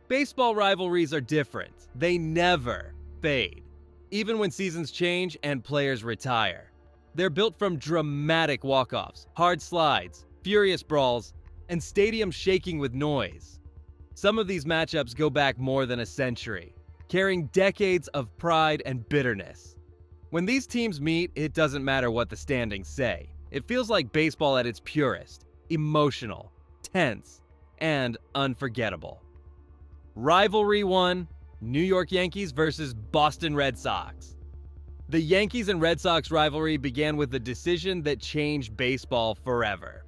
Baseball rivalries are different. They never fade, even when seasons change and players retire. They're built from dramatic walk-offs, hard slides, furious brawls, and stadiums shaking with noise. Some of these matchups go back more than a century, carrying decades of pride and bitterness. When these teams meet, it doesn't matter what the standings say. It feels like baseball at its purest, emotional, tense, and unforgettable. Rivalry 1, New York Yankees versus Boston Red Sox. The Yankees and Red Sox rivalry began with a decision that changed baseball forever.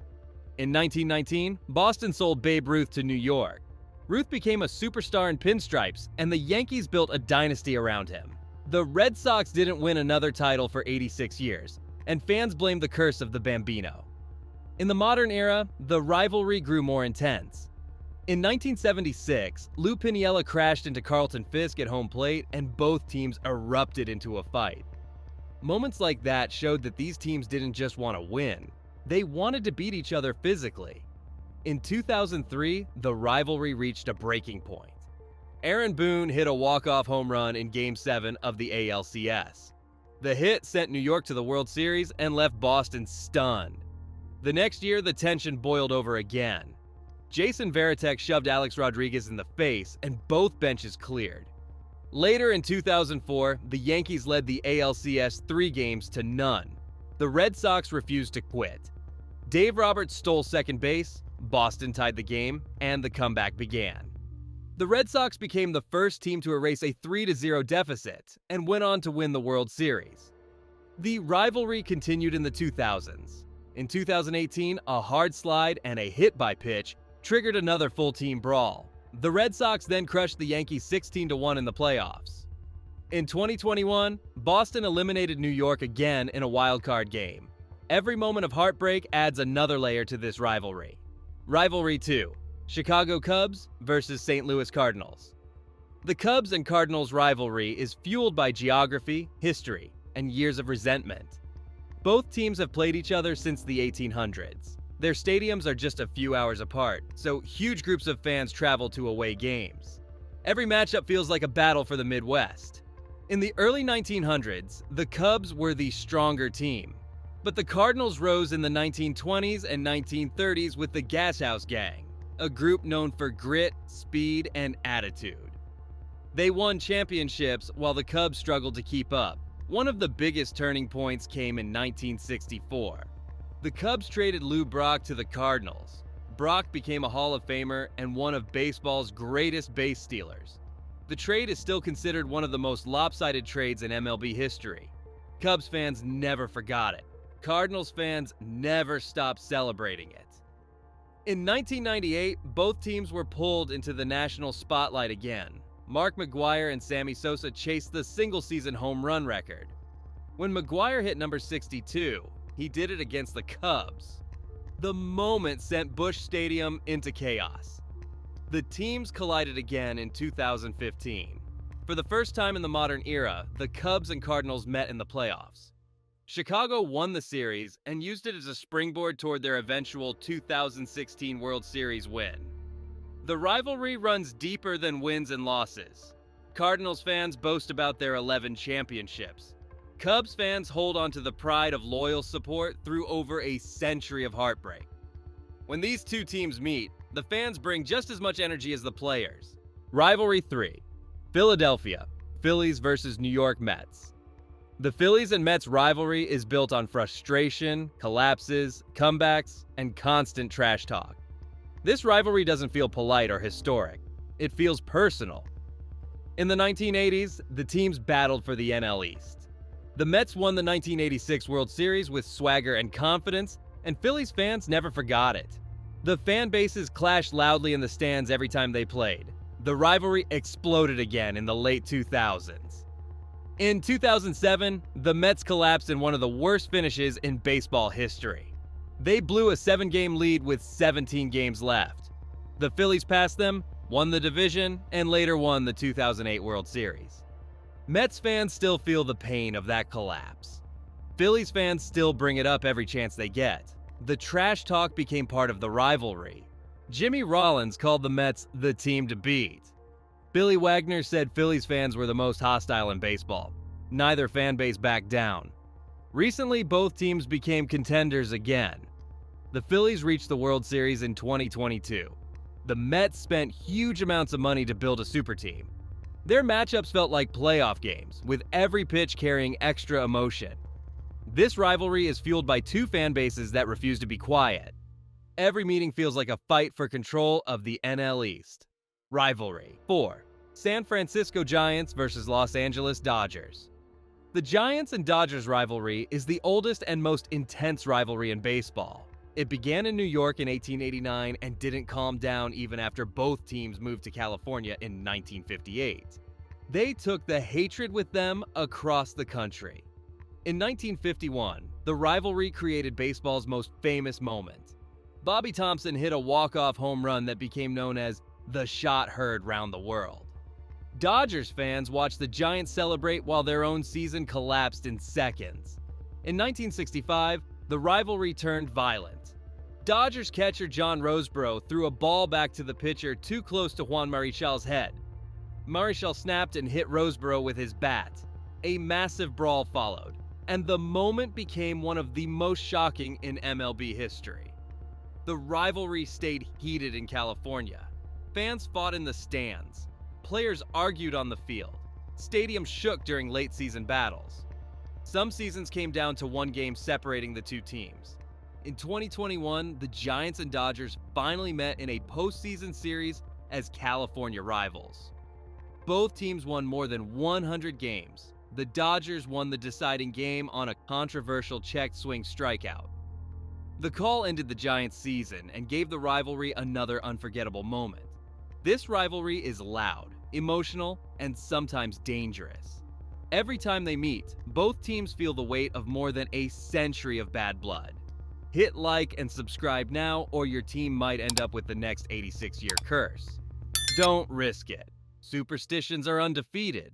In 1919, Boston sold Babe Ruth to New York. Ruth became a superstar in pinstripes, and the Yankees built a dynasty around him. The Red Sox didn't win another title for 86 years, and fans blamed the curse of the Bambino. In the modern era, the rivalry grew more intense. In 1976, Lou Piniella crashed into Carlton Fisk at home plate, and both teams erupted into a fight. Moments like that showed that these teams didn't just want to win, they wanted to beat each other physically. In 2003, the rivalry reached a breaking point. Aaron Boone hit a walk-off home run in Game 7 of the ALCS. The hit sent New York to the World Series and left Boston stunned. The next year, the tension boiled over again. Jason Varitek shoved Alex Rodriguez in the face, and both benches cleared. Later in 2004, the Yankees led the ALCS 3-0. The Red Sox refused to quit. Dave Roberts stole second base, Boston tied the game, and the comeback began. The Red Sox became the first team to erase a 3-0 deficit and went on to win the World Series. The rivalry continued in the 2000s. In 2018, a hard slide and a hit by pitch triggered another full-team brawl. The Red Sox then crushed the Yankees 16-1 in the playoffs. In 2021, Boston eliminated New York again in a wild-card game. Every moment of heartbreak adds another layer to this rivalry. Rivalry 2, Chicago Cubs versus St. Louis Cardinals. The Cubs and Cardinals rivalry is fueled by geography, history, and years of resentment. Both teams have played each other since the 1800s. Their stadiums are just a few hours apart, so huge groups of fans travel to away games. Every matchup feels like a battle for the Midwest. In the early 1900s, the Cubs were the stronger team, but the Cardinals rose in the 1920s and 1930s with the Gas House Gang, a group known for grit, speed, and attitude. They won championships while the Cubs struggled to keep up. One of the biggest turning points came in 1964. The Cubs traded Lou Brock to the Cardinals. Brock became a Hall of Famer and one of baseball's greatest base stealers. The trade is still considered one of the most lopsided trades in MLB history. Cubs fans never forgot it. Cardinals fans never stopped celebrating it. In 1998, both teams were pulled into the national spotlight again. Mark McGwire and Sammy Sosa chased the single-season home run record. When McGwire hit number 62, he did it against the Cubs. The moment sent Busch Stadium into chaos. The teams collided again in 2015. For the first time in the modern era, the Cubs and Cardinals met in the playoffs. Chicago won the series and used it as a springboard toward their eventual 2016 World Series win. The rivalry runs deeper than wins and losses. Cardinals fans boast about their 11 championships. Cubs fans hold on to the pride of loyal support through over a century of heartbreak. When these two teams meet, the fans bring just as much energy as the players. Rivalry 3, Philadelphia, Phillies versus New York Mets. The Phillies and Mets rivalry is built on frustration, collapses, comebacks, and constant trash talk. This rivalry doesn't feel polite or historic. It feels personal. In the 1980s, the teams battled for the NL East. The Mets won the 1986 World Series with swagger and confidence, and Phillies fans never forgot it. The fan bases clashed loudly in the stands every time they played. The rivalry exploded again in the late 2000s. In 2007, the Mets collapsed in one of the worst finishes in baseball history. They blew a 7-game lead with 17 games left. The Phillies passed them, won the division, and later won the 2008 World Series. Mets fans still feel the pain of that collapse. Phillies fans still bring it up every chance they get. The trash talk became part of the rivalry. Jimmy Rollins called the Mets the team to beat. Billy Wagner said Phillies fans were the most hostile in baseball. Neither fan base backed down. Recently, both teams became contenders again. The Phillies reached the World Series in 2022. The Mets spent huge amounts of money to build a super team. Their matchups felt like playoff games, with every pitch carrying extra emotion. This rivalry is fueled by two fan bases that refuse to be quiet. Every meeting feels like a fight for control of the NL East. Rivalry 4. San Francisco Giants versus Los Angeles Dodgers. The Giants and Dodgers rivalry is the oldest and most intense rivalry in baseball. It began in New York in 1889 and didn't calm down even after both teams moved to California in 1958. They took the hatred with them across the country. In 1951, the rivalry created baseball's most famous moment. Bobby Thompson hit a walk-off home run that became known as the shot heard round the world. Dodgers fans watched the Giants celebrate while their own season collapsed in seconds. In 1965, the rivalry turned violent. Dodgers catcher John Roseboro threw a ball back to the pitcher too close to Juan Marichal's head. Marichal snapped and hit Roseboro with his bat. A massive brawl followed, and the moment became one of the most shocking in MLB history. The rivalry stayed heated in California. Fans fought in the stands. Players argued on the field. Stadiums shook during late-season battles. Some seasons came down to one game separating the two teams. In 2021, the Giants and Dodgers finally met in a postseason series as California rivals. Both teams won more than 100 games. The Dodgers won the deciding game on a controversial checked swing strikeout. The call ended the Giants' season and gave the rivalry another unforgettable moment. This rivalry is loud, emotional, and sometimes dangerous. Every time they meet, both teams feel the weight of more than a century of bad blood. Hit like and subscribe now, or your team might end up with the next 86-year curse. Don't risk it. Superstitions are undefeated,